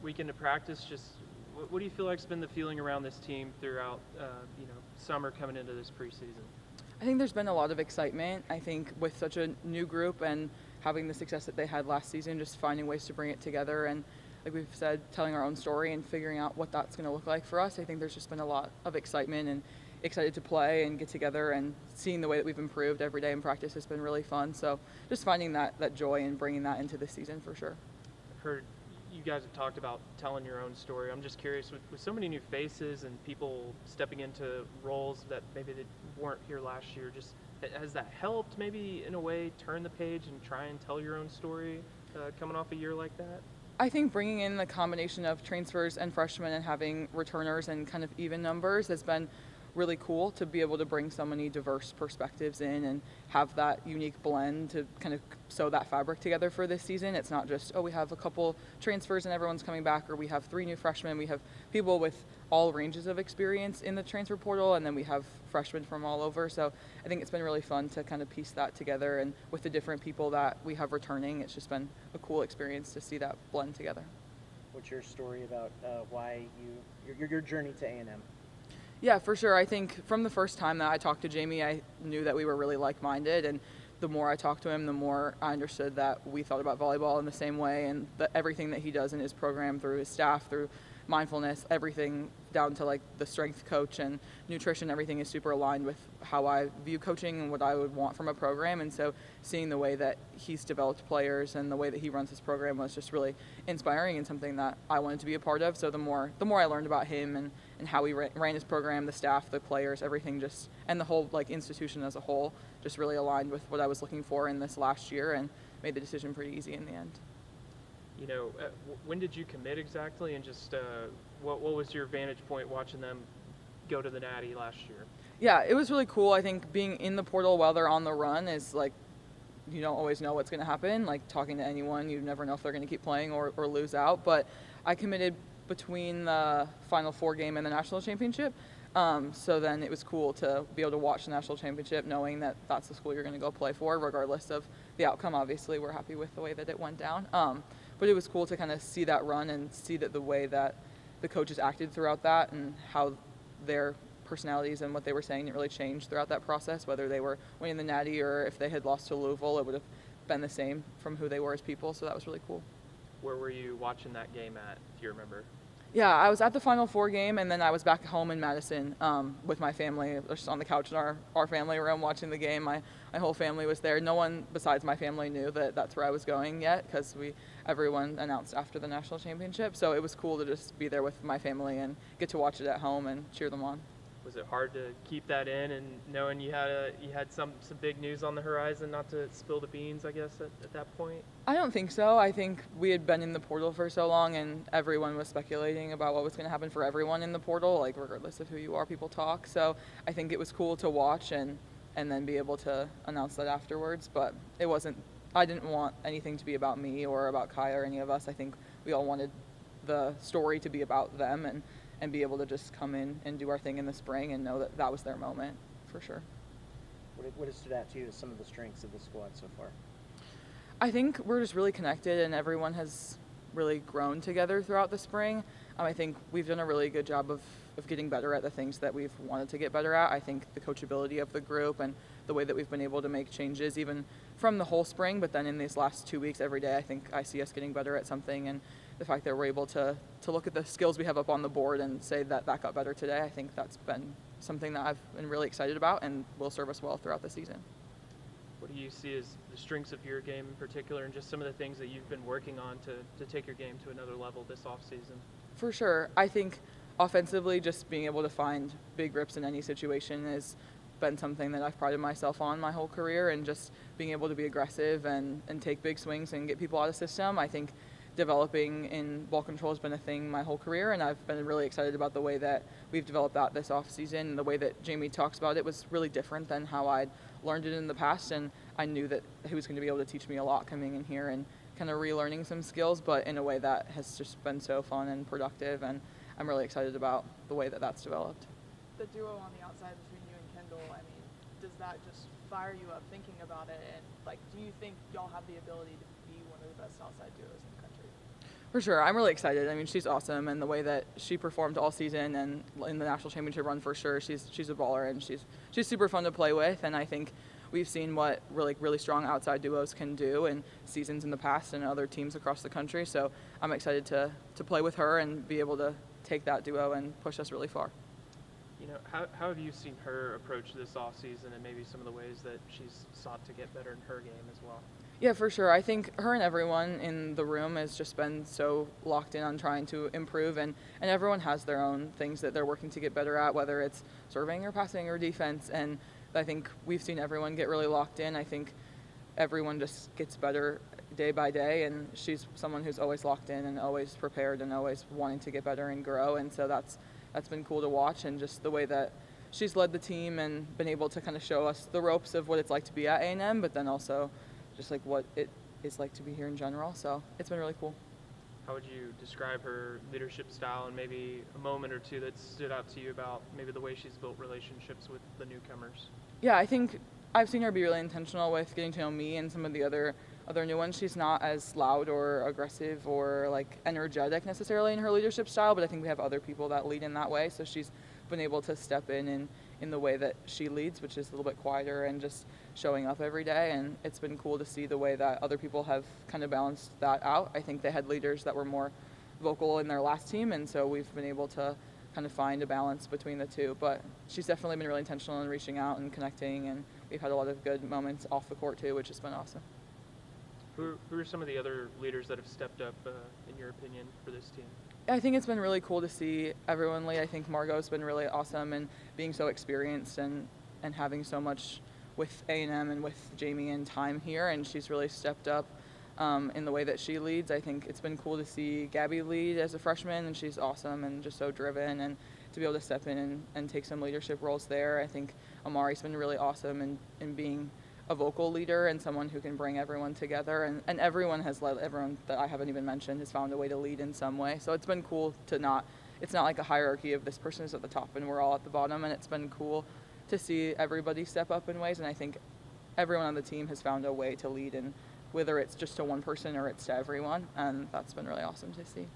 Week into practice, just what do you feel like's been the feeling around this team throughout, summer coming into this preseason? I think there's been a lot of excitement. I think with such a new group and having the success that they had last season, just finding ways to bring it together and, like we've said, telling our own story and figuring out what that's going to look like for us. I think there's just been a lot of excitement and excited to play and get together, and seeing the way that we've improved every day in practice has been really fun. So just finding that joy and bringing that into the season for sure. I've heard you guys have talked about telling your own story. I'm just curious, with so many new faces and people stepping into roles that maybe they weren't here last year, just has that helped maybe in a way turn the page and try and tell your own story coming off a year like that? I think bringing in the combination of transfers and freshmen and having returners and kind of even numbers has been really cool to be able to bring so many diverse perspectives in and have that unique blend to kind of sew that fabric together for this season. It's not just, we have a couple transfers and everyone's coming back, or we have 3 new freshmen. We have people with all ranges of experience in the transfer portal, and then we have freshmen from all over. So I think it's been really fun to kind of piece that together, and with the different people that we have returning, it's just been a cool experience to see that blend together. What's your story about why your journey to A&M? Yeah, for sure. I think from the first time that I talked to Jamie, I knew that we were really like-minded, and the more I talked to him, the more I understood that we thought about volleyball in the same way, and that everything that he does in his program, through his staff, through mindfulness, everything down to like the strength coach and nutrition, everything is super aligned with how I view coaching and what I would want from a program. And so seeing the way that he's developed players and the way that he runs his program was just really inspiring and something that I wanted to be a part of. So the more I learned about him and how he ran his program, the staff, the players, everything just, and the whole like institution as a whole, just really aligned with what I was looking for in this last year, and made the decision pretty easy in the end. When did you commit exactly, and just what was your vantage point watching them go to the Natty last year? Yeah, it was really cool. I think being in the portal while they're on the run is like, you don't always know what's going to happen. Like talking to anyone, you never know if they're going to keep playing or lose out. But I committed between the Final Four game and the national championship. So then it was cool to be able to watch the national championship knowing that that's the school you're going to go play for, regardless of the outcome. Obviously, we're happy with the way that it went down. But it was cool to kind of see that run and see that the way that the coaches acted throughout that and how their personalities and what they were saying didn't really change throughout that process, whether they were winning the Natty or if they had lost to Louisville, it would have been the same from who they were as people. So that was really cool. Where were you watching that game at, if you remember? Yeah, I was at the Final Four game, and then I was back home in Madison with my family, just on the couch in our family room watching the game. My whole family was there. No one besides my family knew that that's where I was going yet, because everyone announced after the national championship. So it was cool to just be there with my family and get to watch it at home and cheer them on. Was it hard to keep that in, and knowing you had some big news on the horizon, not to spill the beans, I guess, at that point? I don't think so. I think we had been in the portal for so long, and everyone was speculating about what was going to happen for everyone in the portal, like regardless of who you are, people talk. So I think it was cool to watch and then be able to announce that afterwards. But I didn't want anything to be about me or about Kai or any of us. I think we all wanted the story to be about them and be able to just come in and do our thing in the spring and know that that was their moment, for sure. What has stood out to you as some of the strengths of the squad so far? I think we're just really connected, and everyone has really grown together throughout the spring. I think we've done a really good job of getting better at the things that we've wanted to get better at. I think the coachability of the group and the way that we've been able to make changes, even from the whole spring, but then in these last 2 weeks, every day, I think I see us getting better at something. And the fact that we're able to look at the skills we have up on the board and say that got better today, I think that's been something that I've been really excited about and will serve us well throughout the season. What do you see as the strengths of your game in particular, and just some of the things that you've been working on to take your game to another level this offseason? For sure. I think offensively, just being able to find big rips in any situation has been something that I've prided myself on my whole career, and just being able to be aggressive and take big swings and get people out of system. I think developing in ball control has been a thing my whole career, and I've been really excited about the way that we've developed that this offseason. And the way that Jamie talks about it was really different than how I'd learned it in the past, and I knew that he was going to be able to teach me a lot coming in here and kind of relearning some skills, but in a way that has just been so fun and productive, and I'm really excited about the way that that's developed. The duo on the outside between you and Kendall, I mean, does that just fire you up thinking about it? And, like, do you think y'all have the ability to be one of the best outside duos in the country? For sure. I'm really excited. I mean, she's awesome, and the way that she performed all season and in the national championship run, for sure, she's a baller, and she's super fun to play with. And I think we've seen what really strong outside duos can do in seasons in the past and other teams across the country. So I'm excited to play with her and be able to take that duo and push us really far. You know, how have you seen her approach this off season, and maybe some of the ways that she's sought to get better in her game as well? Yeah, for sure. I think her and everyone in the room has just been so locked in on trying to improve, and everyone has their own things that they're working to get better at, whether it's serving or passing or defense. And I think we've seen everyone get really locked in. I think everyone just gets better day by day, and she's someone who's always locked in and always prepared and always wanting to get better and grow. And so that's been cool to watch, and just the way that she's led the team and been able to kind of show us the ropes of what it's like to be at A&M, but then also just like what it is like to be here in general. So it's been really cool. How would you describe her leadership style, and maybe a moment or two that stood out to you about maybe the way she's built relationships with the newcomers? Yeah, I think I've seen her be really intentional with getting to know me and some of the other new ones. She's not as loud or aggressive or like energetic necessarily in her leadership style, but I think we have other people that lead in that way. So she's been able to step in the way that she leads, which is a little bit quieter and just showing up every day. And it's been cool to see the way that other people have kind of balanced that out. I think they had leaders that were more vocal in their last team, and so we've been able to kind of find a balance between the two. But she's definitely been really intentional in reaching out and connecting, and we've had a lot of good moments off the court too, which has been awesome. Who are some of the other leaders that have stepped up, in your opinion, for this team? I think it's been really cool to see everyone lead. I think Margot's been really awesome and being so experienced and having so much with A&M and with Jamie and time here, and she's really stepped up in the way that she leads. I think it's been cool to see Gabby lead as a freshman, and she's awesome and just so driven, and to be able to step in and take some leadership roles there. I think Amari's been really awesome in being a vocal leader and someone who can bring everyone together, and everyone has led. Everyone that I haven't even mentioned has found a way to lead in some way. So it's been cool to it's not like a hierarchy of this person is at the top and we're all at the bottom, and it's been cool to see everybody step up in ways. And I think everyone on the team has found a way to lead, and whether it's just to one person or it's to everyone, and that's been really awesome to see.